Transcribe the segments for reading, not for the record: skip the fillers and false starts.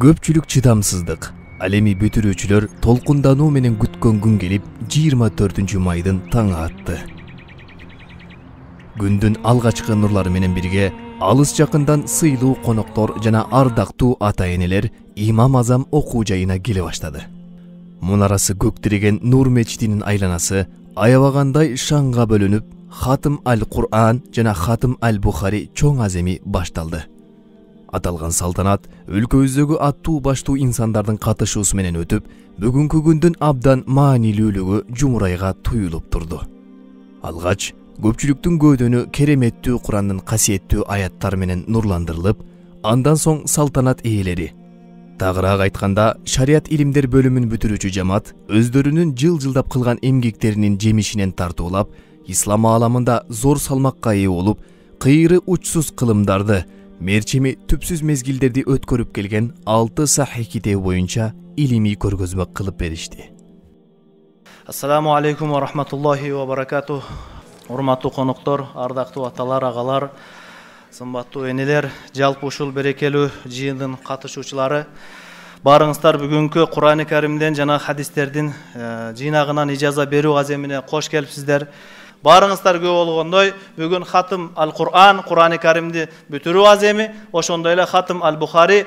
Көпчүлүк чыдамсыздык. Ал эми бүтүрүүчүлөр толкундануу менен күткөн күн келип 24 майдын таңы атты. Күндүн алгачкы нурлары менен бирге алыс жакындан сыйлуу коноктор жана ардактуу ата-энелер Имам Азам окуу жайына келе баштады. Мунарасы көктиреген Нур мечитинин айланасы аябагандай шаңга бөлүнүп, Хатым аль-Кур'ан жана Хатым аль-Бухари чоң аземи башталды. Аталган салтанат өлкөбүздөгү аттуу баштуу инсандардын катышуусу менен өтүп, бүгүнкү күндүн абдан маанилүүлүгү жумурайга туюлуп турду. Алгач көпчүлүктүн көдөнү кереметтүү Курандын касиеттүү аяттары менен нурландырылып, андан соң салтанат ээлери, тагыраак айтканда шарият илимдер бөлүмүн бүтүрүүчү жамаат өздөрүнүн жылдап кылган эмгектеринин жемишинен тартуулап, ислам ааламында зор салмакка ээ болуп, кыйры учсуз кылымдарды, мерчеми түпсүз мезгилдерди өткөрүп келген 6 сахih китеби боюнча илимий көргөзмө кылып беришти. Ассаламу алейкум ва рахматуллахи ва баракатух. Урматтуу коноктор, ардактуу аталар, агалар, сымбаттуу энелер, жалпы ушул берекелүү жыйындын катышуучулары, баарыңыздар бүгүнкү Кур'ан-ы Каримден жана хадистердин жыйнагынан ижаза берүү аземине кош келипсиздер. Баарыңыздар көп болгондой, бүгүн Хатым аль-Кур'ан, Кур'ан-ы Каримди бүтүрүү аземи, ошондой эле Хатым аль-Бухари,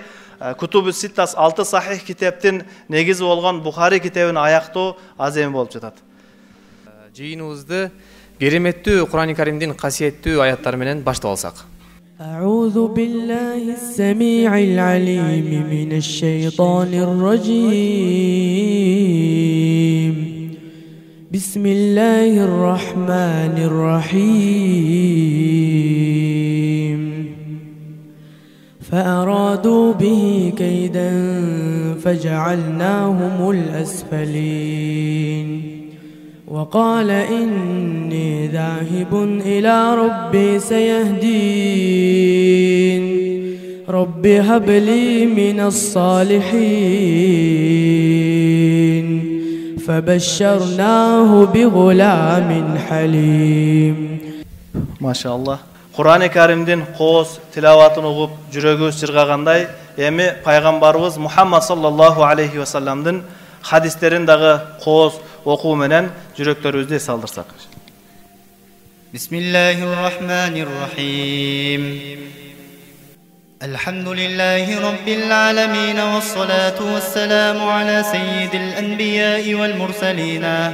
Кутубу Ситтас 6 сахih китептин негизи болгон Бухари китебин аяктоо аземи болуп жатат. Жыйыныбызды кереметтүү Кур'ан-ы Каримдин касиеттүү аяттары менен баштап алсак. أعوذ بالله السميع العليم من الشيطان الرجيم بسم الله الرحمن الرحيم فأرادوا به كيدا فجعلناهم الأسفلين وقال إني ذاهب إلى ربي سيهدين رب هب لي من الصالحين فبشرناه بغلام حليم ما شاء الله. Кур'ан-ы Каримдин кооз тилаватын угуп жүрөгүбүз чыргагандай, эми пайгамбарыбыз Мухаммад саллаллаху алейхи ва салламдын хадистерин дагы кооз окуу менен жүрөктөрүбүздү эс алдырсак. Бисмиллахир-рахманир-рахим. Elhamdülillahi Rabbil alemin ve salatu ve selamu ala seyyidil enbiya'i vel mursalina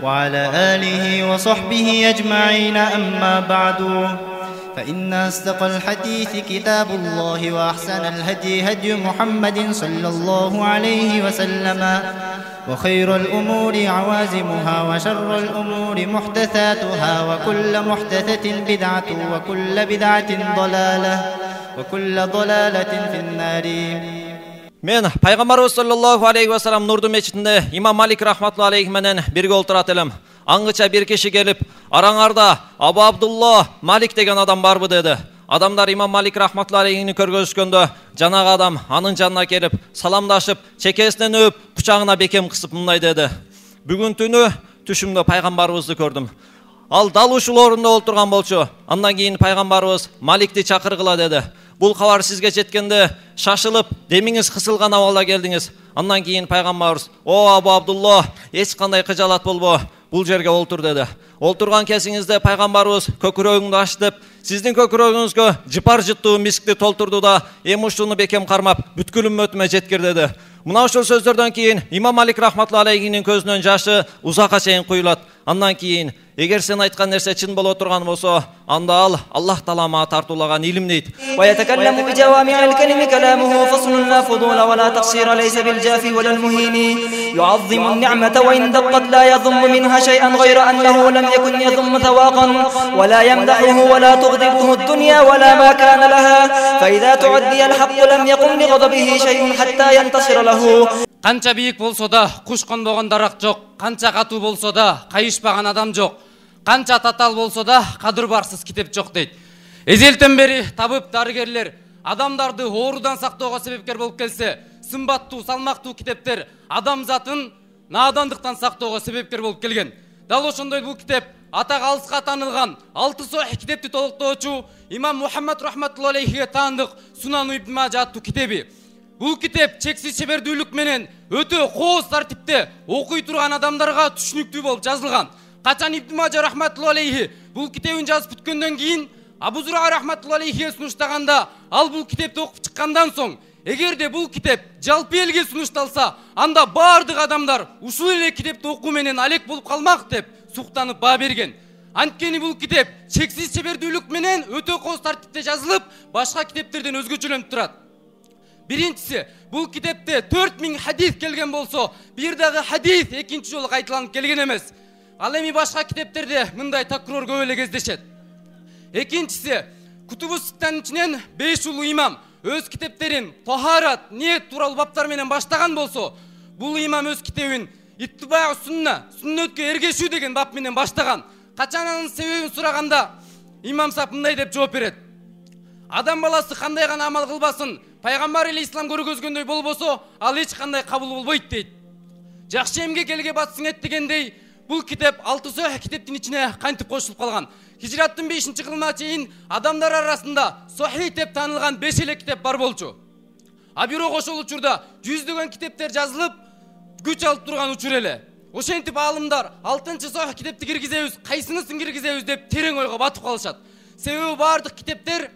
ve ala alihi ve sahbihi ecma'in amma ba'du. فإن أصدق الحديث كتاب الله وأحسن الهدي هدي محمد صلى الله عليه وسلم وخير الأمور عوازمها وشر الأمور محدثاتها وكل محدثة بدعة وكل بدعة ضلالة وكل ضلالة في النار. Мен пайгамбарыбыз саллаллаху алейхи ва саллям Нурду мечитинде имам Малик рахматуллахи алейхи менен бирге олтурат элем. Аңгыча бир киши келип, араңарда Абу Абдулла Малик деген адам барбы деди. Адамдар имам Малик рахматуллахи алейхини көргөзүшкөндө, жанагы адам анын жанына келип, саламдашып, чекесинен өп, кучагына бекем кысып мындай деди: "Бүгүн түнү түшүмдө пайгамбарыбызды көрдүм. Ал дал ушул орунда олтурган болчу. Андан кийин пайгамбарыбыз Маликти чакыргыла деди. Бул кабар сизге жеткенде шашылып, демиңиз кысылган абалда келдиңиз. Андан кийин пайгамбарыбыз: "О Абу Абдулла, эч кандай кыжалат болбо. Бул жерге олтур" деди. Олтурган кезиңизде пайгамбарыбыз көкүрөгүңдү ачтып, сиздин көкүрөгүңүзгө жыпар жыттуу мискти толтурду да, эми ушуну бекем кармап, бүткүл үммөтүмө жеткир деди. Мына ушул сөздөрдөн кийин имам Малик рахматуллахи алейхинин көзүнөн жашы узакка чейин куюлат. Андан кийин: "Эгер сен айткан нерсе чын боло турган болсо, анда ал Аллах таала мага тартуулаган илим" дейт. ويتكلم بجوامع الكلم كلامه فصل لا فضول ولا تقصير ليس بالجاف ولا المهين يعظم النعمة وإن دقت لا يضم منها شيئا غير أنه لم يكن يضم ثواقا ولا يمدحه ولا تغضبه الدنيا ولا ما كان لها فإذا تعدي الحق لم يقم لغضبه شيء حتى ينتصر له. Канча бийик болсо да куш кондогон дарак жок, канча катуу болсо да кайышпаган адам жок, канча татал болсо да кадыр барсыз китеп жок дейт. Эзелтен бери табып дарыгерлер адамдарды оорудан сактоого себепкер болуп келсе, сымбаттуу, салмактуу китептер адамзатын наадандыктан сактоого себепкер болуп келген. Дал ошондой бул китеп атак алыска танылган 6 сахih китепти толуктоочу имам Мухаммад рахматуллахи алейхиге таандык Сунан ибн Мажа аттуу китеби. Бул китеп чексиз чебердүүлүк менен өтө кооз тартипте окуй турган адамдарга түшүнүктүү болуп жазылган. Качан Ибн Мажа рахматуллахи алейхи бул китебин жазып бүткөндөн кийин Абу Зура рахматуллахи алейхиге сунуштаганда, ал бул китепти окуп чыккандан соң, эгерде бул китеп жалпы элге сунушталса, анда бардык адамдар ушул эле китепти окуу менен алек болуп калмак деп суктанып баа берген. Анткени бул китеп чексиз чебердүүлүк менен өтө кооз тартипте жазылып, башка китептерден өзгөчөлөнүп турат. Биринчиси, бул китепте 4000 хадис келген болсо, бир дагы хадис экинчи жолу кайталанып келген эмес. Ал эми башка китептерде мындай такрор көп эле кездешет. Экинчиси, Кутубу Ситтанын ичинен 5 улуу имам өз китептерин тахарат, ниет тууралуу баптар менен баштаган болсо, бул имам өз китебин Иттибау сунна, сүннөткө эргешүү деген бап менен баштаган. Качан анын себебин сураганда, имам сап мындай деп жооп берет. Адам баласы кандай гана амал кылбасын, пайгамбар алейхиссалам көргөзгөндөй болбосо, ал эч кандай кабыл болбойт дейт. Жакшы эмгек элге батсын эт дегендей, бул китеп 6 сохих китептин ичине кантип кошулуп калган. Хижраттын 5-кылымына чейин адамдар арасында сохих деп таанылган 5 эле китеп бар болчу. А бирок ошол учурда жүздөгөн китептер жазылып, күч алып турган учур эле. Ошентип аалымдар 6-чы сохих китепти киргизебиз, кайсынысын киргизебиз деп терең ойго батып калышат. Себеби бардык китептер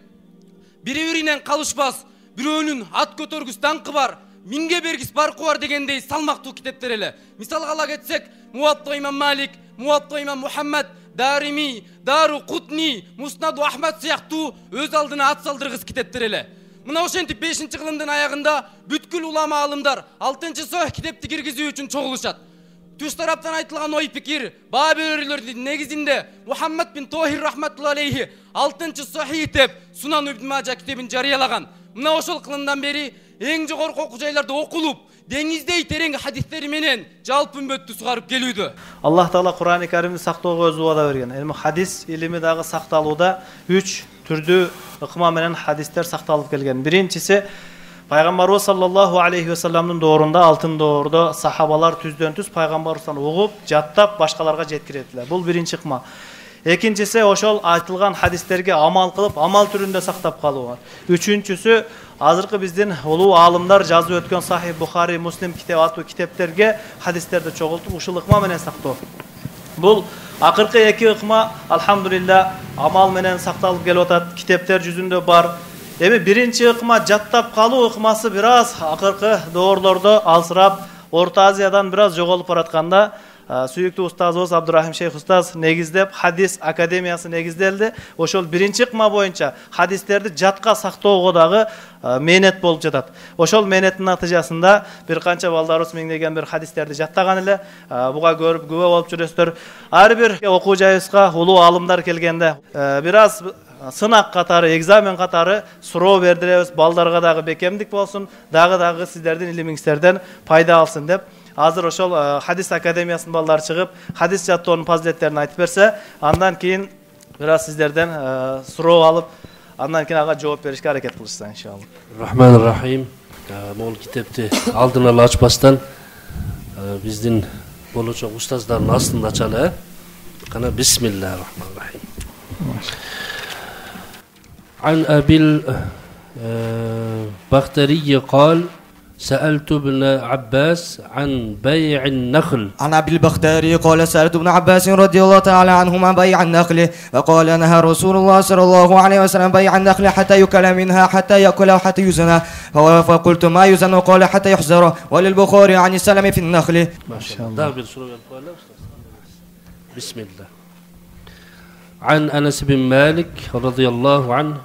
бири-биринен калышпас, бирөөнүн ат көтөргүс даңкы бар, минге бергис баркы бар дегендей салмактуу китептер эле. Мисалга ала кетсек, Муатта имам Малик, Муатта имам Мухаммад, Дарими, Дару Кутни, Муснаду Ахмад сыяктуу өз алдына ат салдыргыс китептер эле. Мына ошентип 5-кылымдын аягында бүткүл улама алымдар 6-чы сохих китепти киргизүү үчүн чогулушат. Түш тараптан айтылган ой пикир, баа берүүлөрдүн негизинде Мухаммад бин Тохир рахматуллахи алейхи 6-чы сохих деп Сунан Ибн Мажа китебин жарыялаган. Мына ошол кылымдан бери эң жогорку окуу жайларда окулуп, деңиздей терең хадистери менен жалпы үммөттү сугарып келүүдө. Аллах Таала Кур'ан-ы Каримди сактоого өз убада берген. Эми хадис илими дагы сакталууда 3 түрдүү ыкма менен хадистер сакталып келген. Биринчиси Пайгамбарыбыз саллаллаху алейхи ва салламдын доорунда, алтын доордо сахабалар түздөн-түз пайгамбарыбыздан угуп, жаттап башкаларга жеткирет эле. Бул биринчи ыкма. Экинчиси ошол айтылган хадистерге амал кылып, амал түрүндө сактап калуу. Үчүнчүсү азыркы биздин улуу аалымдар жазып өткөн Сахих Бухари, Муслим китеп аттуу китептерге хадистерди чогултуп ушул ыкма менен сактоо. Бул акыркы эки ыкма алхамдулилла амал менен сакталып келип атат, китептер жүзүндө бар. Эми биринчи ыкма жаттап калуу ыкмасы бир аз акыркы доорлордо алсырап, Орто Азиядан бир аз жоголуп баратканда, сүйүктүү устазыбыз Абдурахим Шейх устаз негиздеп хадис академиясы негизделди. Ошол биринчи ыкма боюнча хадистерди жатка сактоого дагы мээнет болуп жатат. Ошол мээнеттин натыйжасында бир канча балдарыбыз миңдеген бир хадистерди жаттаган эле. Буга көрүп күбө болуп жүрөсүздөр. Ар бир окуу жайыбызга улуу аалымдар келгенде бир аз сынак катары, экзамен катары суроо бердиребиз. Балдарга дагы бекемдик болсун, дагы сиздердин илимиңиздерден пайда алсын деп. Азыр ошол хадис академиясынын балдары чыгып, хадис жаттоонун фазилеттерин айтып берсе, андан кийин бир аз сиздерден суроо алып, андан кийин ага жооп беришке аракет кылышса иншалла. Рахманир-рахим. Могул китепти алдын ала ачпастан биздин болочок устаздардын астында ачалы. Кана бисмиллахир-рахманир-рахим. عن أبي البختري قال سألت ابن عباس عن بيع النخل. عن أبي البختري قال سألت ابن عباس رضي الله تعالى عنهما بيع النخل فقال نهى رسول الله صلى الله عليه وسلم بيع النخل حتى يكل منها حتى يأكل وحتى يزنى فقلت ما يزن قال حتى يحزر وللبخاري عن السلم في النخل. ما شاء الله. بسم الله. عن أنس بن مالك رضي الله عنه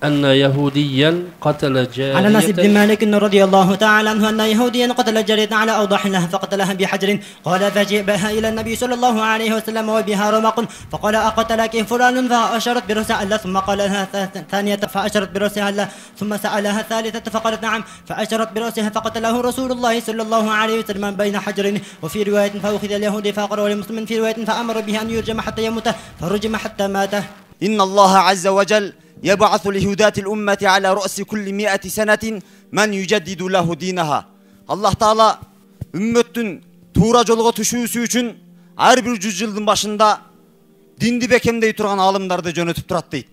أن يهوديا قتل جارية. عن أنس بن مالك رضي الله تعالى عنه أن يهوديا قتل جارية على أوضاح له فقتلها بحجر قال فجيء بها إلى النبي صلى الله عليه وسلم وبها رمق فقال أقتلك فلان فأشرت برأسها الله ثم قال لها ثانية فأشرت برأسها الله ثم سألها ثالثة فقالت نعم فأشرت برأسها فقتله رسول الله صلى الله عليه وسلم بين حجرين وفي رواية فأخذ اليهودي فأقره لمسلم في رواية فأمر به أن يرجم حتى يموت فرجم حتى مات. إن الله عز وجل يبعث لهداة الأمة على رأس كل 100 سنة من يجدد له دينها. Allah Taala ümmetin tuğra jolgo түшүүсү үчүн ар бир 100 жылдын башында динди бекемдей турган алымдарды жөнөтүп турат дейт.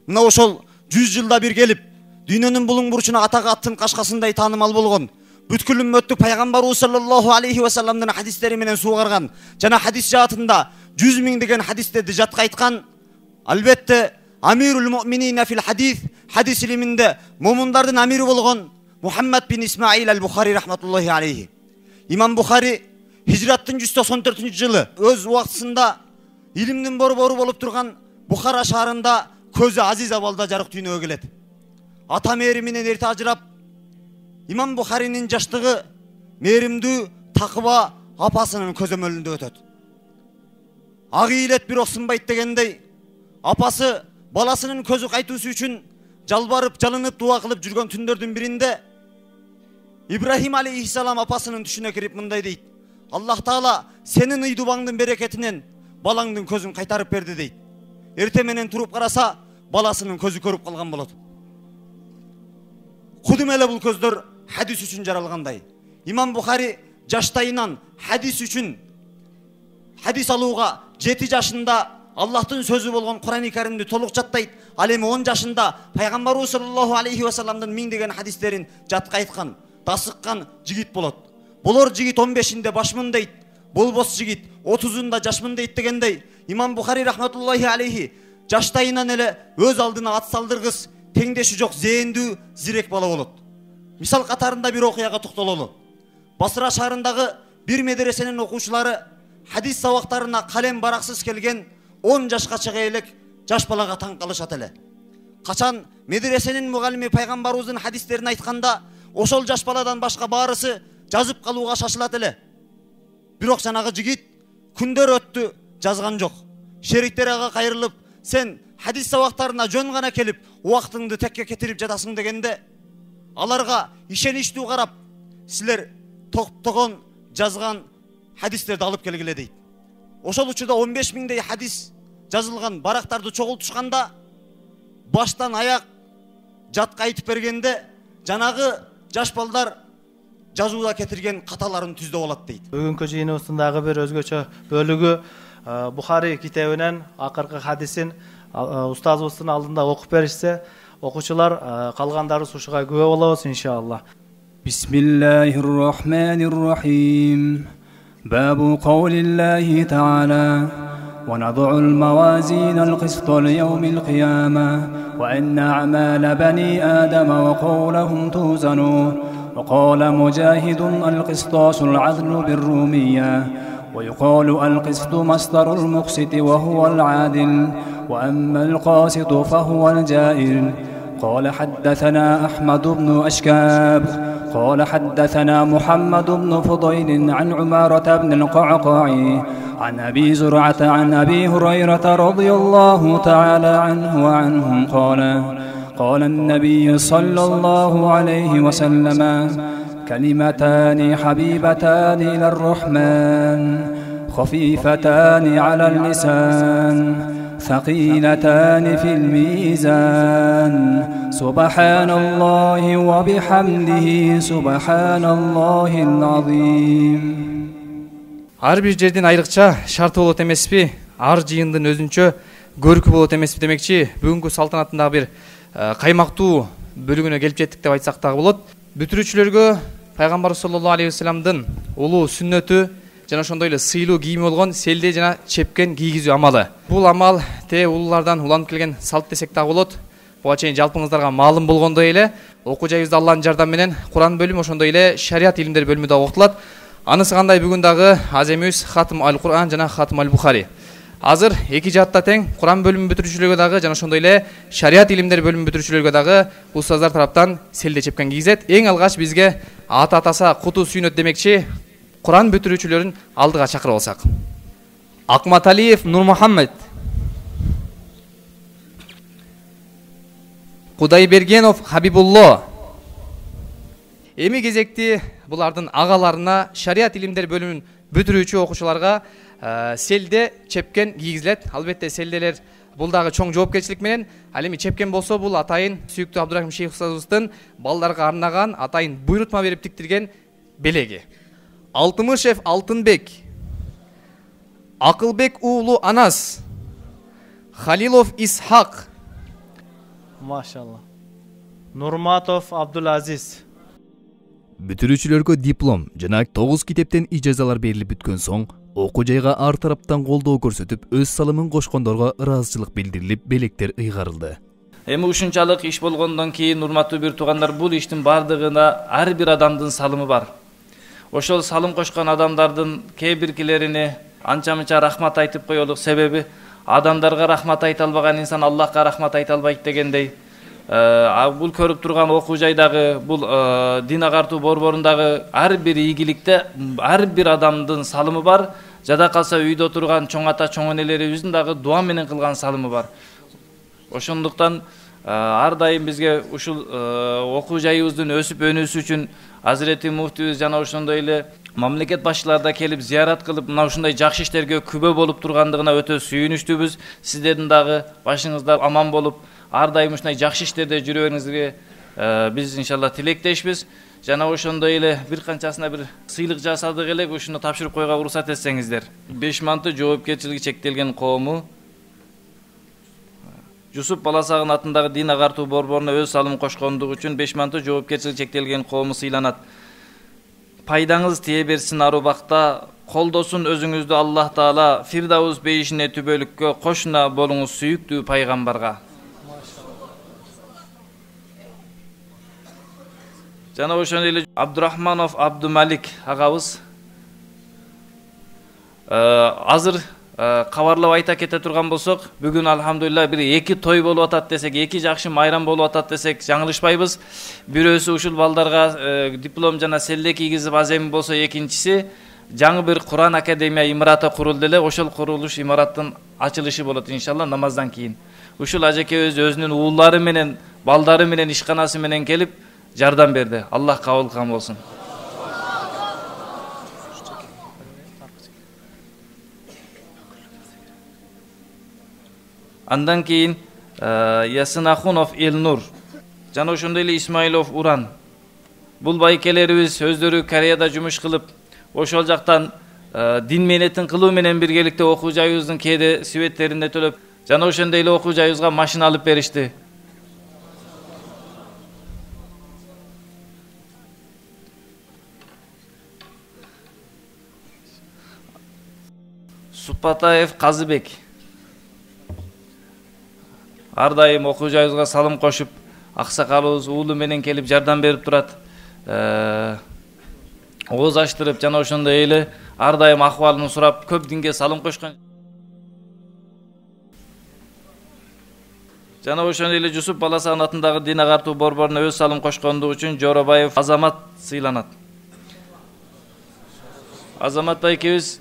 Мына ошол 100 жылда бир келип дүйнөнүн булуң бурчуна атак аттын кашкасындай таанымал болгон бүткүл үммөттү пайгамбарыбыз саллаллаху алейхи ва салламдын хадистери менен суугарган жана хадис жаатында 100 000 деген хадистерди жатка айткан, албетте Амирул муъминина фил хадис, хадис илиминде момундардын амири болгон Мухаммад бин Исмаил аль-Бухари рахматуллахи алейхи. Имам Бухари хижраттын 194-жылы өз убактысында илимдин борбору болуп турган Бухара шаарында көзү азиз абалда жарык дүйнөгө келет. Ата мээри менен эрте ажырап, Имам Бухаринин жаштыгы мээримдүү, такыба апасынын көзөмөлүндө өтөт. Ак ийилет бирок сынбайт дегендей, апасы баласынын көзү кайтуусу үчүн жалбарып, жалынып, дуа кылып жүргөн түндөрдүн биринде Ибрахим алейхиссалам апасынын түшүнө кирип мындай дейт: Аллах Таала сенин ыйдубаңдын берекетинен балаңдын көзүн кайтарып берди дейт. Эрте менен туруп караса, баласынын көзү көрүп калган болот. Кудум эле бул көздөр хадис үчүн жаралгандай. Имам Бухари жаштайынан хадис үчүн хадис алууга 7 жашында Аллахтын сөзү болгон Кур'ан-ы Каримди толук жаттайт. Ал эми 10 жашында пайгамбарыбыз саллаллаху алейхи ва салламдын 1000 деген хадистерин жатка айткан, дасыккан жигит болот. Болор жигит 15-inde башмын дейт, болбос жигит 30-unda жашмын дейт дегендей, Имам Бухари рахматуллахи алейхи жаштайынан эле өз алдына ат салдыргыс, теңдеши жок зээндүү, зирек бала болот. Мисал катарында бир окуяга токтололу. Басра шаарындагы бир медресенин окуучулары хадис сабактарына калем бараксыз келген 10 жашка чыга элек жаш балага таң калышат эле. Качан медресенин мугалими пайгамбарыбыздын хадистерин айтканда, ошол жаш баладан башка баарысы жазып калууга шашылат эле. Бирок жанагы жигит күндөр өттү, жазган жок. Шериктер ага кайрылып, сен хадис сабактарына жөн гана келип, убактыңды текке кетирип жатасың дегенде, аларга ишеничтүү карап, силер токтогон жазган хадистерди алып келгиле дейт. Ошол учурда 15 000 хадис жазылган барактарды чогултушканда, баштан аяк жатка айтып бергенде, жанагы жаш балдар жазууда кетирген каталарын түздө болот дейт. Бүгүнкү жыйыныбыздагы бир өзгөчө бөлүгү Бухари китебинен акыркы хадисин устазыбыздын алдында окуп беришсе, окуучулар калгандары ушуга күбө болобуз иншалла. Бисмиллахир-рахманир-рахим. باب قول الله تعالى ونضع الموازين القسط ليوم القيامة وأن أعمال بني آدم وقولهم توزن. وقال مجاهد القسطاس العدل بالرومية ويقال القسط مصدر المقسط وهو العادل وأما القاسط فهو الجائر. قال حدثنا أحمد بن أشكاب قال حدثنا محمد بن فضيل عن عمارة بن القعقاع عن أبي زرعة عن أبي هريرة رضي الله تعالى عنه وعنهم قال النبي صلى الله عليه وسلم كلمتان حبيبتان إلى الرحمن خفيفتان على اللسان ثقيلتان في الميزان سبحان الله وبحمده سبحان الله العظيم. Ар бир жердин айрыкча шарты болот эмеспи? Ар жыйындын өзүнчө көркү болот эмеспи демекчи? Бүгүнкү салтанаттагы бир каймактуу бөлүгүнө келип жеттик деп айтсак дагы болот. Бүтүрүүчүлөргө пайгамбар саллаллаху алейхи ва салламдын улуу сүннөтү жана ошондой эле сыйлуу кийими болгон селде жана чепкен кийгизүү амалы. Бул амал улуулардан уланып келген салт десек дагы болот. Буга чейин жалпыңыздарга маалым болгондой эле окуу жайыбызда Алланын жардамы менен Кур'ан бөлүмү, ошондой эле шариат илимдери бөлүмү да окутулат. Анысы кандай бүгүн дагы аземибиз Хатым аль-Кур'ан жана Хатым аль-Бухари. Азыр эки жаатта тең Кур'ан бөлүмү бүтүрүүчүлөргө дагы жана ошондой эле шариат илимдери бөлүмү бүтүрүүчүлөргө дагы устаздар тараптан селде чепкен кийгизет. Эң алгач бизге ата атаса куту сүйнөт демекчи Кур'ан бүтүрүүчүлөрүн алдыга чакырып алсак. Акматалиев Нурмухаммед, Кудайбергенов Хабибулло. Эми кезекти булардын агаларына шариат илимдери бөлүмүн бүтүрүүчү окуучуларга селде чепкен кийгизилет. Албетте селделер бул дагы чоң жоопкерчилик менен. Ал эми чепкен болсо бул атайын сүйүктүү Абдурахим Шейх устазыбыздын балдарга арнаган атайын буйрутма берип тиктирген белеги. Алтымышев Алтынбек, Акылбек уулу Анас, Халилов Исхак, Машалла. Нурматов Абдулазиз. Бүтүрүүчүлөргө диплом жана 9 китептен ижазалар берилип бүткөн соң, окуу жайга ар тараптан колдоо көрсөтүп, өз салымын кошкондорго ыраазычылык билдирилип, белектер ыйгарылды. Эми ушунчалык иш болгондон кийин, урматтуу бир туугандар, бул иштин бардыгына ар бир адамдын салымы бар. Ошол салым кошкон адамдардын кээ биркилерине анча-мынча рахмат айтып коелук, себеби адамдарга рахмат айта албаган инсан Аллахка рахмат айта албайт дегендей. Бул көрүп турган окуу жайдагы, бул дин агартуу борборундагы ар бир ийгиликте ар бир адамдын салымы бар. Жада калса үйдө турган чоң ата, чоң энелерибиздин дагы дуа менен кылган салымы бар. Ошондуктан ар дайым бизге ушул окуу жайыбыздын өсүп өнүүсү үчүн Азирети муфтибиз жана ошондой эле мамлекет башчылары да келип зыярат кылып, мына ушундай жакшы иштерге күбө болуп тургандыгына өтө сүйүнүчтүбүз. Сиздердин дагы башыңыздар аман болуп, ар дайым ушундай жакшы иштерде жүрүүңүзгө биз иншалла тилектешпиз. Жана ошондой эле бир канчасына бир сыйлык жасадык элек, ушуну тапшырып койгонго уруксат этсеңиздер. 5 манты жоопкерчилиги чектелген коому Жусуп Баласагын атындагы дин агартуу борборуна өз салым кошкондугу үчүн 5 манты жоопкерчилиги чектелген коому сыйланат. Пайдаңыз тие берсин ар убакта, колдосун өзүңүздү Аллах Таала, Фирдавус бейишине түбөлүккө кошуна болуңуз сүйүктүү пайгамбарга. Жана ошондой эле Абдурахманов Абдумалик агабыз азыр кабарлап айта кете турган болсок, бүгүн алхамдулилла бир 2 той болуп атат десек, 2 жакшы майрам болуп атат десек жаңылышпайбыз. Бирөөсү ушул балдарга диплом жана селле кийгизип азем болсо, экинчиси жаңы бир Куран академия имараты курулду эле. Ошол курулуш имараттын ачылышы болот иншалла намаздан кийин. Ушул ажекебиз өзүнүн уулдары менен, балдары менен, ишканасы менен келип жардам берди. Аллах кабыл кылган болсун. Андан кийин Ясынахунов Элнур жана ошондой эле Исмаилов Уран. Бул байкелерибиз өздөрү Кореяда жумуш кылып, ошол жактан дин менетин кылуу менен биргеликте окуу жайыбыздын кээде сюветтерине төлөп, жана ошондой эле окуу жайыбызга машина алып беришти. Супатаев Казыбек ар дайым окуу жайыбызга салым кошуп, аксакалыбыз уулу менен келип жардам берип турат. Ооз ачтырып, жана ошондой эле ар дайым акыбалын сурап, көп динге салым кошкон. Жана ошондой эле Жусуп Баласагын атындагы дин агартуу борборуна өз салым кошкондугу үчүн Жоробаев Азамат сыйланат. Азамат байкебиз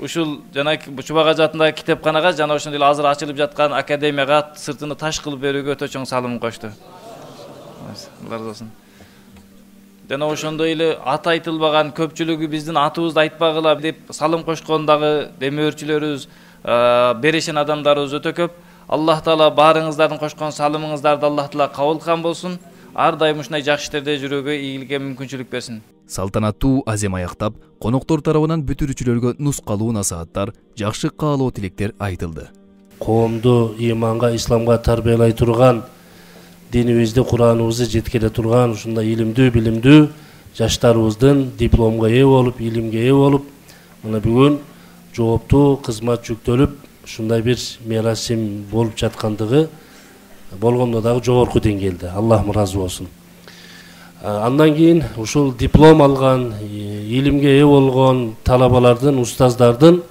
ушул жана Чубак ажатындагы китепканага жана ошондой эле азыр ачылып жаткан академияга сыртыны таш кылып берүүгө өтө чоң салымын кошту. Алла разы болсун. Жана ошондой эле аты айтылбаган, көпчүлүгү биздин атыбызды айтпагыла деп салым кошкондагы демөөрчүлөрүбүз, берешен адамдарыбыз өтө көп. Аллах Таала баарыңыздардын кошкон салымыңыздарды Аллах Таала кабыл кылган болсун. Ар дайым ушундай жакшы иштерде жүрүүгө ийгиликке мүмкүнчүлүк берсин. Салтанаттуу азем аяктап, коноктор тарабынан бүтүрүүчүлөргө нускалуу насааттар, жакшы каалоо тилектер айтылды. Коомду иманга, исламга тарбиялай турган, динибизди, Кураныбызды жеткире турган ушундай илимдүү, билимдүү жаштарыбыздын дипломго ээ болуп, илимге ээ болуп, мына бүгүн жооптуу кызмат жүктөлүп, ушундай бир мерасим болуп жаткандыгы болгондо дагы жогорку деңгээлде. Аллах ыраазы болсун. Андан кийин ушул диплом алган, илимге ээ болгон талабалардын, устаздардын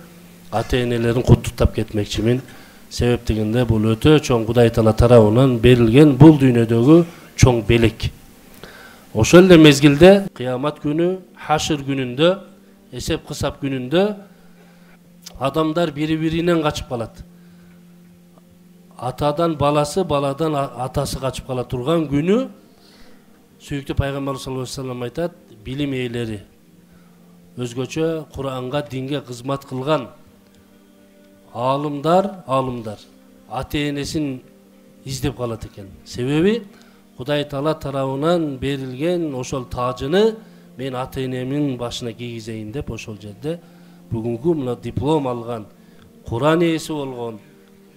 ата-энелерин куттуктап кетмекчимин. Себеп дегенде бул өтө чоң Кудай Таала тарабынан берилген бул дүйнөдөгү чоң белек. Ошол эле мезгилде кыямат күнү, хашыр күнүндө, эсеп кысап күнүндө адамдар бири-биринен качып калат. Атадан баласы, баладан атасы качып кала турган күнү сүйүктүү пайгамбар саллаллаху алейхи вассалам айтат, билим ээлери, өзгөчө Куранга, динге кызмат кылган алымдар ата-энесин издеп калат экен. Себеби Кудай Таала тарабынан берилген ошол тажыны мен ата-энемин башына кийгизейин деп ошол жерде бүгүнкү мына диплом алган, Куран ээси болгон,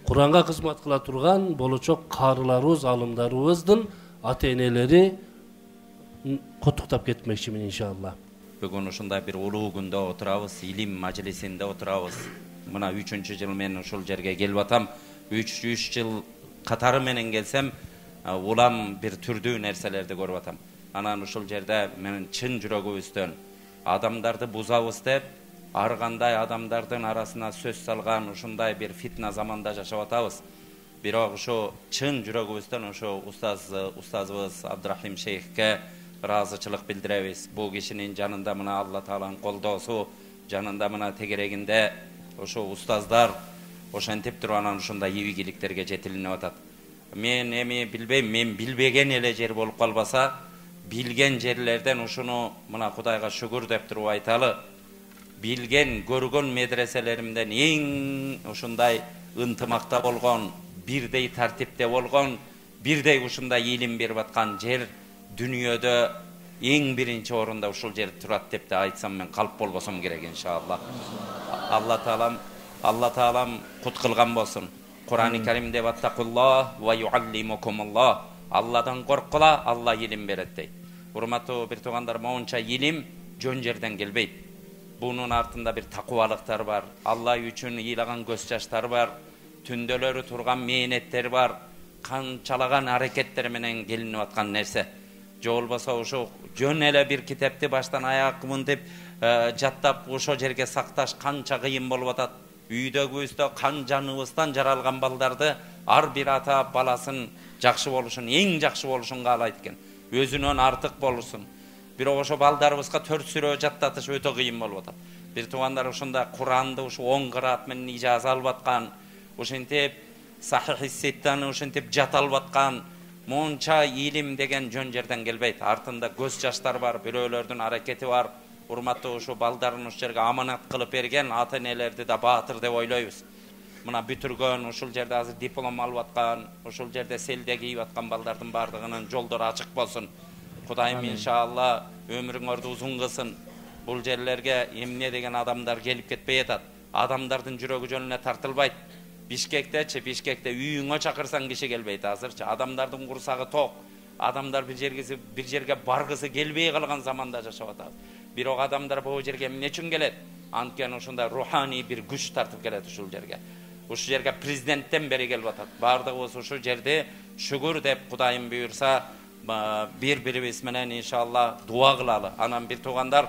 Куранга кызмат кыла турган болочок карыларыбыз, алымдарыбыздын ата-энелери коттуктап кетмекчимин иншалла. Бүгүн ушундай бир улуу күндө отурабыз, илим мажлисинде отурабыз. Мына 3-чү жыл мен ушул жерге келип атам. 3 жыл катары менен келсем, улам бир түрдүү нерселерди көрүп атам. Анан ушул жерде менин чын жүрөгүбүздөн адамдарды бузабыз деп, ар кандай адамдардын арасына сөз салган ушундай бир фитна заманда жашап атабыз. Бирок ушу чын жүрөгүбүздөн ушу устазыбыз Абдурахим шейхке разычылык билдиребиз. Бул кишинин жанында мына Алла Тааланын колдоосу, жанында мына тегерегинде ошо устаздар ошентип туруп анан ушундай ийгиликтерге жетилинип атат. Мен эми билбейм, мен билбеген эле жер болуп калбаса, билген жерлерден ушуну мына Кудайга шүгүр деп туруп айталы. Билген, көргөн медреселеримден эң ушундай ынтымакта болгон, бирдей тартипте болгон, бирдей ушундай илим берип аткан жер дүнүйөдө эң биринчи орунда ушул жер турат деп да айтсам мен калп болбосом керек иншалла. Алла Таалам кут кылган болсун. Кур'ан-ы Каримде ваттакуллах ва юаллимукумуллах. Алладан коркула, Алла илим берет дейт. Урматтуу бир туугандар, моунча илим жөн жерден келбейт. Бунун артында бир такубалыктар бар. Алла үчүн ыйлаган көз жаштар бар. Түндөлөрү турган мээнеттер бар. Канчалаган аракеттер менен келинип аткан нерсе. Же болбосо ушу жөн эле бир китепти баштан аяк мынтип жаттап ошо жерге сакташ канча кыйын болуп атат. Үйдөгүбүздө кан жаныбыздан жаралган балдарды ар бир ата баласын жакшы болушун, эң жакшы болушун каалайт экен. Өзүнөн артык болушун. Бирок ошо балдарыбызга 4 сүрө жаттатыш өтө кыйын болуп атат. Бир туугандар ушунда Куранды ушу 10 кыраат менен ижаза алып аткан, ушинтип Сахих-ис-Ситтаны ушинтип жата алып аткан, монча илим деген жөн жерден келбейт. Артында көз жаштар бар, бирөөлөрдүн аракети бар. Урматтуу ушу балдарын ушул жерге аманат кылып берген ата-энелерди да баатыр деп ойлойбуз. Мына бүтүргөн, ушул жерде азыр диплом алып аткан, ушул жерде селде кийип аткан балдардын бардыгынын жолдору ачык болсун. Кудайым иншалла өмүрүңөрдү узун кылсын. Бул жерлерге эмне деген адамдар келип кетпей атат. Адамдардын жүрөгү жөнүнө тартылбайт. Бишкекте үйүңө чакырсаң киши келбейт азырчы. Адамдардын курсагы ток. Адамдар бир жерге баргысы келбей калган заманда жашап атабыз. Бирок адамдар бул жерге эмне үчүн келет? Анткени ушундай руханий бир күч тартып келет ушул жерге. Ушул жерге президенттен бери келип атат. Бардыгыбыз ушул жерде шүгүр деп Кудайым буйрса, бири-бирибиз менен иншалла дуа кылалы. Анан бир туугандар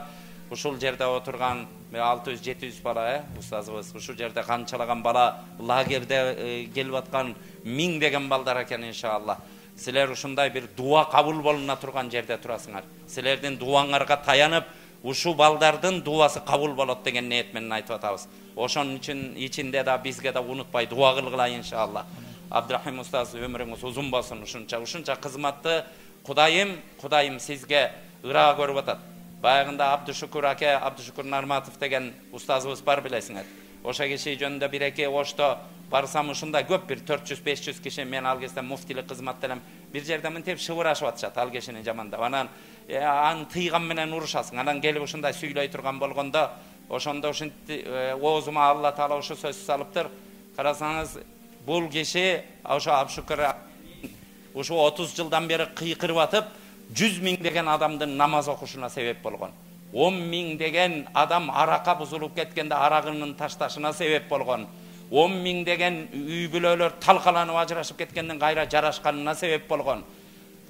ушул жерде отурган 600-700 бала, устазыбыз ушул жерде канчалаган бала лагерде келип аткан 1000 деген балдар экен иншалла. Силер ушундай бир дуа кабыл болуна турган жерде турасыңар. Силердин дуаңарга таянып, ушу балдардын дуасы кабыл болот деген ниет менен айтып атабыз. Ошон үчүн ичинде да бизге да унутпай дуа кылгыла иншалла. Абдурахим устаз өмүрүңүз узун болсун, ушунча кызматты Кудайым сизге ыраа көрүп атат. Баягында Абдушукур аке, Абдушукур Нарматов деген устазыбыз бар билесиңер. Ошо киши жөнүндө бир-эки ошто барсам ушундай көп бир 400-500 киши мен ал кезде муфтилик кызматта элем. Бир жерде мынтип шыбырашып атышат ал кишини жамандап. Анан аны тыйган менен урушасың. Анан келип ушундай сүйлөй турган болгондо ошондо ушинтип оозума Алла Таала ошо сөз салыптыр. Карасаңыз бул киши ошо Абдушукур ушу 30 жылдан бери кыйкырып атып 100 000 деген адамдын намаз окушуна себеп болгон. 10 000 деген адам арака бузулуп кеткенде арагынын ташташына себеп болгон. 10 000 деген үй бүлөлөр талкаланып ажырашып кеткенден кайра жарашканына себеп болгон.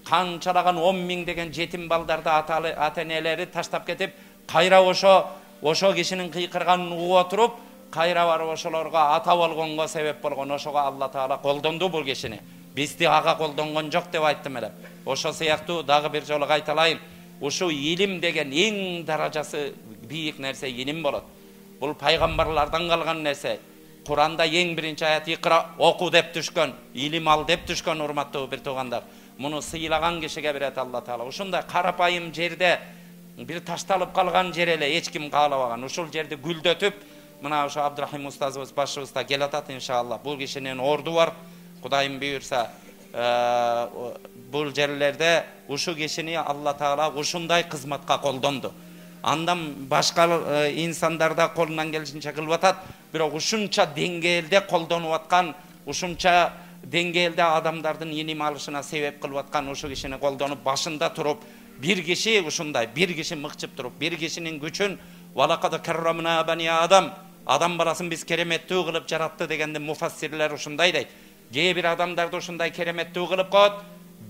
Канчалаган 10 000 деген жетим балдарды ата-энелери таштап кетип, кайра ошо кишинин кыйкырганын угуп отуруп, кайра барып ошолорго ата болгонго себеп болгон. Ошого Алла Таала колдонду бул кишини. Бизди ага колдонгон жок деп айттым эле. Ошо сыяктуу дагы бир жолу кайталайын. Ушу илим деген эң даражасы бийик нерсе илим болот. Бул пайгамбарлардан калган нерсе. Куранда эң биринчи аят икра оку деп түшкөн, илим ал деп түшкөн урматтуу бир туугандар. Муну сыйлаган кишиге берет Алла Таала. Ушундай карапайым жерде бир ташталып калган жер эле эч ким каалабаган. Ушул жерди гүлдөтүп, мына ошо Абдурахим устазыбыз башыбызда келатат иншалла. Бул кишинин орду бар. Кудайым буйрса, бул жерлерде ушу кишини Алла Таала ушундай кызматка колдонду. Андан башка инсандарда колунан келишинче кылып атат, бирок ушунча деңгээлде колдонуп аткан, ушунча деңгээлде адамдардын илим алышына себеп кылып аткан ушул кишини колдонуп башында туруп, бир киши ушундай, бир киши мыкчып туруп, бир кишинин күчүн валакада каррамна бани адам баласын биз кереметтүү кылып жаратты дегенде муфассирлер ушундай дейт. Кээ бир адамдарды ушундай кереметтүү кылып коет,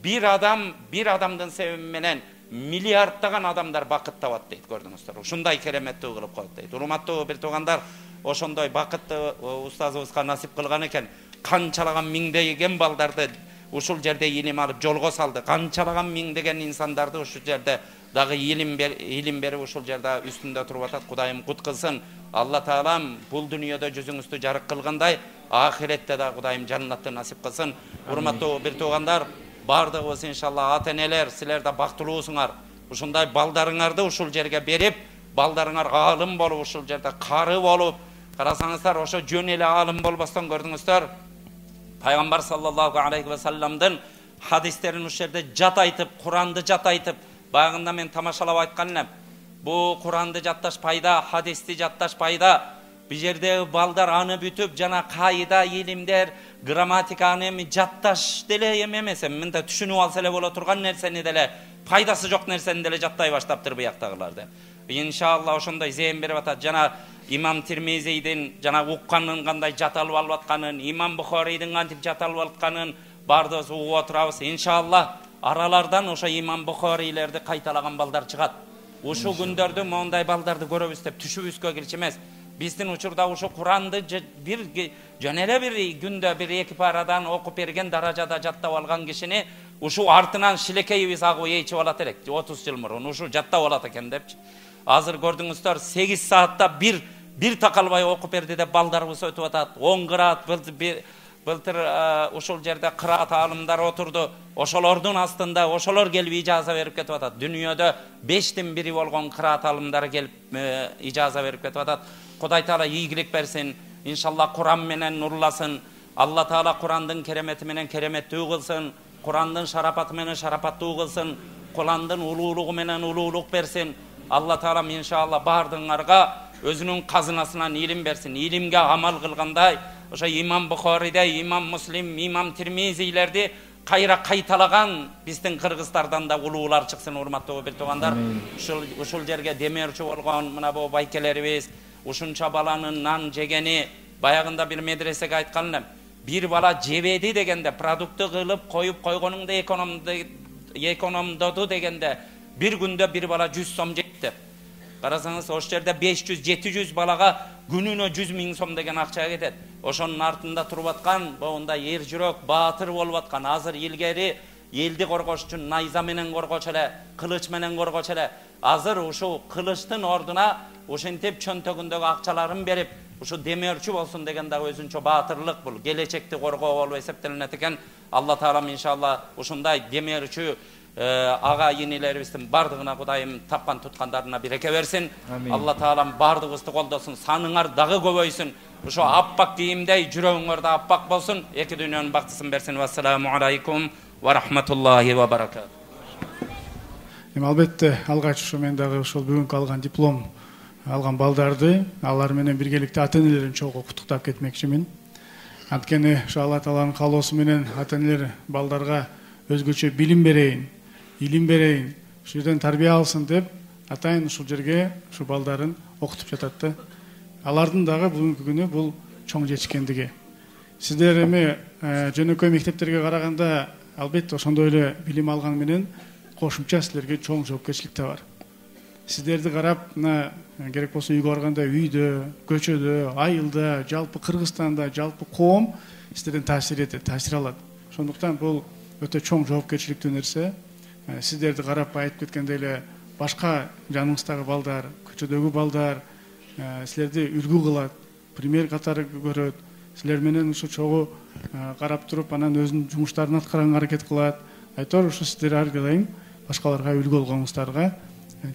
бир адамдын себеби менен миллиарддаган адамдар бакыт табат дейт, көрдүңүздөр. Ушундай кереметтүү кылып коет дейт. Урматтуу бир туугандар, ошондой бакытты устазыбызга насип кылган экен. Канчалаган миңдеген балдарды ушул жерде илим алып жолго салды. Канчалаган миңдеген инсандарды ушул жерде дагы илим берип ушул жерде үстүндө туруп атат. Кудайым кут кылсын. Алла таалам бул дүйнөдө жүзүңүздү жарык кылгандай, ахиретте да Кудайым жаннатты насип кылсын. Урматтуу бир туугандар, бардыгыбыз иншалла ата-энелер, силер да бактылуусуңар. Ушундай балдарыңарды ушул жерге берип, балдарыңар алым болуп ушул жерде кары болуп, карасаңыздар ошо жөн эле алым болбостон көрдүңүздөр. Пайгамбар саллаллаху алейхи ва салламдын хадистерин ушул жерде жат айтып, Куранды жат айтып, баягында мен тамашалап айткан элем. Бу Куранды жатташ пайда, хадисти жатташ пайда. Бул жердеги балдар аны бүтүп, жана кайда, илимдер, грамматиканы эми жатташ деле эмес, мындай түшүнүп алса эле боло турган нерсени деле, пайдасы жок нерсени деле жаттай баштаптыр буяктагыларды. Иншалла ошондой зейин берип атат. Жана имам Тирмизийдин жана укканын кандай жаталып алып атканын, имам Бухарийдин кантип жаталып атканын бардыгыбыз угуп отурабыз. Иншалла аралардан ошо имам Бухарийлерди кайталаган балдар чыгат. Ушул күндөрдө мондай балдарды көрөбүз деп түшүбүзгө кирчи эмес. Биздин учурда ушу Куранды бир жөн эле бир күндө бир эки парадан окуп берген даражада жаттап алган кишини ушу артынан шилекейибиз агып ээчип алат элек. 30 жыл мурун ушу жаттап алат экен депчи. Азыр көрдүңүздөр 8 саатта бир такалбай окуп берди деп балдарыбыз өтүп атат. 10 кыраат былтыр ушул жерде кыраат алымдар отурду. Ошолордун астында ошолор келип ижаза берип кетип атат. Дүйнөдө 5тин бири болгон кыраат алымдары келип ижаза берип кетип атат. Кудай таала ийгилик берсин. Иншалла Куран менен нурласын. Алла таала Курандын керемети менен кереметтүү кылсын. Курандын шарапаты менен шарапаттуу кылсын. Курандын улуулугу менен улуулук берсин. Алла таала иншалла бардыңарга өзүнүн казынасынан илим берсин. Илимге амал кылгандай, ошо имам Бухарийде, имам Муслим, имам Тирмизилерди кайра кайталаган биздин кыргыздардан да улуулар чыксын, урматтуу бир туугандар. Ушул жерге демеурчу болгон мына бу байкелерибиз, ушунча баланын нан жегени, баягында бир медресеге айткан элем. Бир бала жебеди дегенде, продукты кылып коюп койгонуңда экономдоду дегенде, бир күндө бир бала 100 сом жетти. Карасаңыз, ошол жерде 500-700 балага күнүнө 100 000 сом деген акча кетет. Ошонун артында туруп аткан, мондай эр жүрөк, баатыр болуп аткан, азыр илгери элди коргош үчүн найза менен коргочу эле, кылыч менен коргочу эле. Азыр ушул кылычтын ордуна ошентип чөнтөгүндөгү акчаларын берип, ушу демөөрчү болсун деген да өзүнчө баатырлык бул. Келечекти коргоо болуп эсептелинет экен. Алла таалам иншалла ушундай демөөрчү ага инилерибиздин бардыгына Кудайым тапкан туткандарына биреке берсин. Алла таалам бардыгыбызды колдосун, саныңар дагы көбөйсүн. Ошо аппак кийимдей жүрөгүңөр да аппак болсун. Эки дүйнөнүн бактысын берсин. Ассаламу алейкум ва рахматуллахи ва баракатух. Албетте алгач ушу мен дагы ушул бүгүнкү алган диплом алган балдарды алар менен биргеликте ата-энелерин чогуу куттуктап кетмекчимин. Анткени ушу Алла тааланын каалоосу менен ата-энелер балдарга өзгөчө билим берейин, илим берейин, ушул жерден тарбия алсын деп атайын ушул жерге ушу балдарын окутуп жатат да. Алардын дагы бүгүнкү күнү бул чоң жетишкендиги. Сиздер эми жөнөкөй мектептерге караганда албетте ошондой эле билим алган менен кошумча силерге чоң жоопкерчилик да бар. Сиздерди карап, мына керек болсо үйгө барганда үйдө, көчөдө, айылда, жалпы Кыргызстанда, жалпы коом сиздерден таасир алат. Ошондуктан бул өтө чоң жоопкерчиликтүү нерсе. Сиздерди карап айтып кеткендей эле башка жаныңыздагы балдар, көчөдөгү балдар силерди үлгү кылат, пример катары көрөт. Силер менен ушу чогуу карап туруп, анан өзүнүн жумуштарын аткарганга аракет кылат. Айтор ушу сиздер ар дайым башкаларга үлгү болгонуңуздарга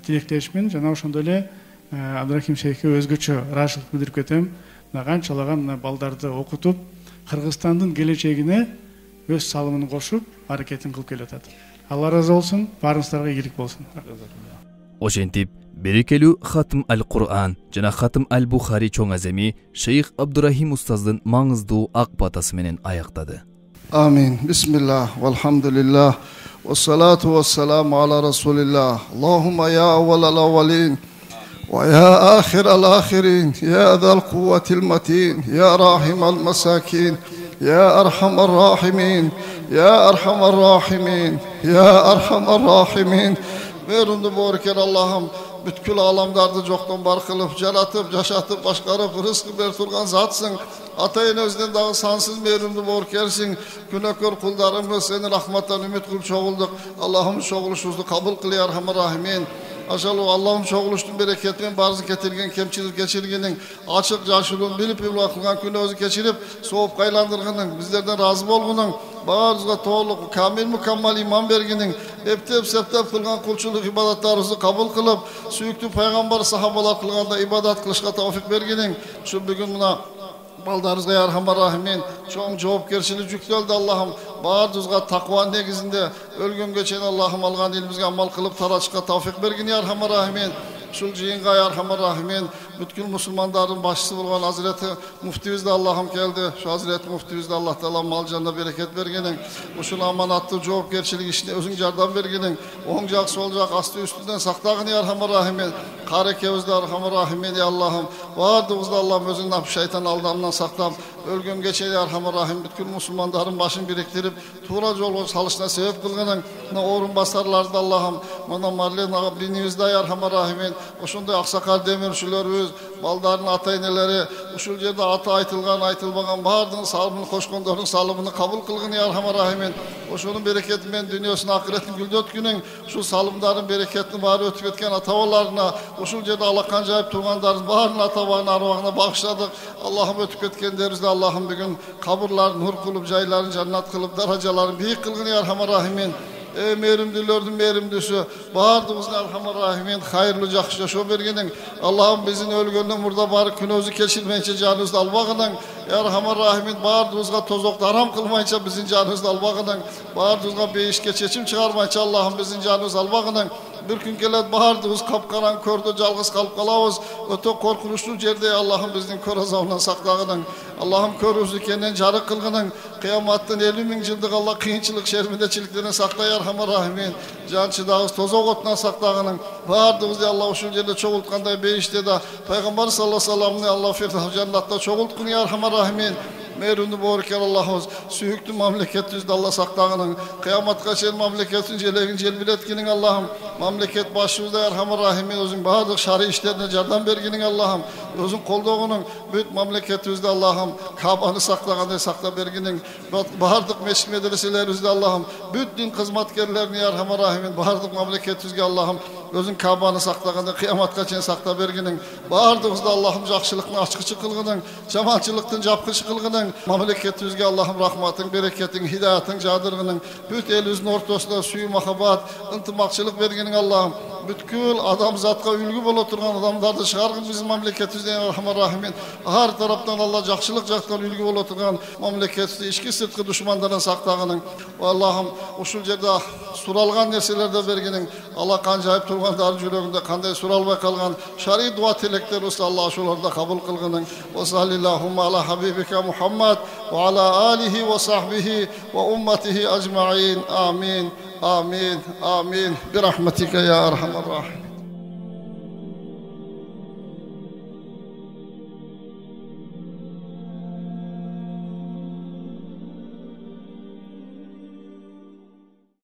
тилектешмин. Жана ошондой эле Абдрахим шейхке өзгөчө ыраазычылык билдирип кетем. Канчалаган балдарды окутуп, Кыргызстандын келечегине өз салымын кошуп, аракетин кылып келатат. Алла ыраазы болсун, баарыңыздарга ийгилик болсун. Ошентип, берекелүү Хатым аль-Кур'ан жана Хатым аль-Бухари чоң аземи Шейх Абдурахим устаздын маңыздуу ак батасы менен аяктады. آمين. بسم الله والحمد لله والصلاة والسلام على رسول الله. اللهم يا أول الأولين ويا آخر الآخرين يا ذا القوة المتين يا راحم المساكين يا أرحم الراحمين يا أرحم الراحمين يا أرحم الراحمين. Merundu borker Allah'ım bütkül alamdardı joktan bar kılıp jaratıp jaşatıp başkarıp rızkı ber turgan zatsın. Atayın özden dağı sansız merundu borkersin. Günekör kullarımı seni rahmattan ümit kılıp çoğulduk. Allah'ım çoğuluşunuzu kabul kıl ya Erhamer Rahimin. Aşalı Allah'ım çoğuluştun bereketmen barzı ketirgen kemçilik geçirgenin açık caşılığın bilip kılgan günü özü geçirip soğup kaylandırgının bizlerden razı bolgunun bağırızga toğuluk kamil mukammal iman berginin eptep septep kılgan kulçuluk ibadatlarınızı kabul kılıp süyüktü peygamber sahabalar kılganda ibadat kılışka tavfik berginin şu bugün buna baldarızga ya Erhamer Rahimin çoğun cevapkerçilik yüktöldi Allah'ım bağırdızga takva negizinde ölgün geçen Allah'ım algan ilmizge amal kılıp taraçka tavfik bergin ya Erhamer Rahimin şul jiyinga ya Erhamer Rahimin bütkül musulmanların başçısı bulgan Hazreti Muftimiz de Allah'ım geldi. Şu Hazreti Muftimiz de Allah Teala mal canına bereket bergenin. Uşul amanatlı cevapkerçilik işine özün jardan bergenin. Oğuncak solcak astı üstünden saktağın ya Erhamer Rahimin. Karekevizde Erhamer Rahimin ya Allah'ım. Vardığımızda Allah'ım özünden şeytan aldamdan saklam. Ölgün geçe ya Erhamer Rahim. Bütkül musulmanların başını biriktirip tuğra yolu salışına sebep kılgının. Orun basarlarda Allah'ım. Mana marlen ağablinimizde ya Erhamer Rahimin. Oşunda aksakal demirçilerimiz, baldarın atayneleri, uşul yerde ata aytılgan, aytılmagan bardığın salımını, koşkondorun salımını kabul kılgın ya Erhamer Rahimin. Oşunun bereketinden dünyasını, ahiretin güldöt günün, şu salımların bereketini bari ötüp etken atavarlarına, uşul yerde Allah kancayıp turganların bağırına, atavağına, arvağına bağışladık. Allah'ım ötüp etken deriz de Allah'ım bugün kaburların nur kılıp, cayların cennet kılıp, daracaların büyük kılgın ya Erhamer Rahimin. Ey merimdülördün merimdüsü, bağırdığımızın Erhamer Rahimin, hayırlı jakşı yaşo bergenin, Allah'ım bizim ölgönün burada bari günözü keçirmeyince canınızda albağının, Erhamer Rahimin bağırdığımızga tozokta haram kılmayınca bizim canınızda albağının, bağırdığımızga beyişke çeçim çıkarmayınca Allah'ım bizim canınızda albağının, bir gün gelet bağırdığımız kapkaran körde calgız kalıp kalavuz, öte korkunuşlu yerde Allah'ım bizim kör azabından saklağının, Allah'ım körüzlü kenden jarı kılgının, kıyamattan 50 bin yıldık Allah kıyınçılık şermindeçiliklerine saklayar Erhamer Rahimin, cançı dağız tozok otuna saklağının, bağırdığımız ya Allah uşun yerde çoğultkanday beyişte de, Peygamber sallallahu aleyhi ve sellem'le Allah firdevs cennatta çoğultkun ya Erhamer Rahimin, Merundu borker Allah'ız, süyüktü memleketizde Allah saklağının, kıyamat kaçer memleketin celegin celbiletkinin Allah'ım, memleket başımızda Erhamer Rahimin, özün bağırdık şari işlerine cardan berginin Allah'ım, özün kolduğunun büyük memleketimizde Allah'ım, Kabe'ni saklağını sakla berginin, bağırdık meşri medreselerimizde Allah'ım, büyük din hizmetkarlarını Erhamer Rahimin, bağırdık memleketimizde Allah'ım, özün Kabe'ni saklağını kıyamat kaçen sakla berginin, bağırdığımızda Allah'ım jakşılıkını açıkçı kılgının, cemaatçılıktın japkışı kılgının, memleketimizge Allah'ım rahmatın, bereketin, hidayetin, cadırgının, büyük elimizin ortasında suyu mahabat, ıntımakçılık berginin Allah'ım, bütkül adam zatqa ülgü bol oturgan adamlardı çıkargın bizim memleketimizden Erhamer Rahimin. Her taraftan Allah jakşılık jaktan ülgü bol oturgan memleketimizde içki sırtkı düşmanlardan saktağının. Allah'ım uşul yerde suralgan nerselerde berginin Allah kancayıp turganların yüreğinde kanday suralmay kalgan şari dua tilekler olsa Allah şularda kabul kılgının. Ve sallallahu ala habibike Muhammed ve ala alihi ve sahbihi ve ummetihi ecma'in. Amin. Amin. Amin. Birahmetike ya Erhamer Rahim.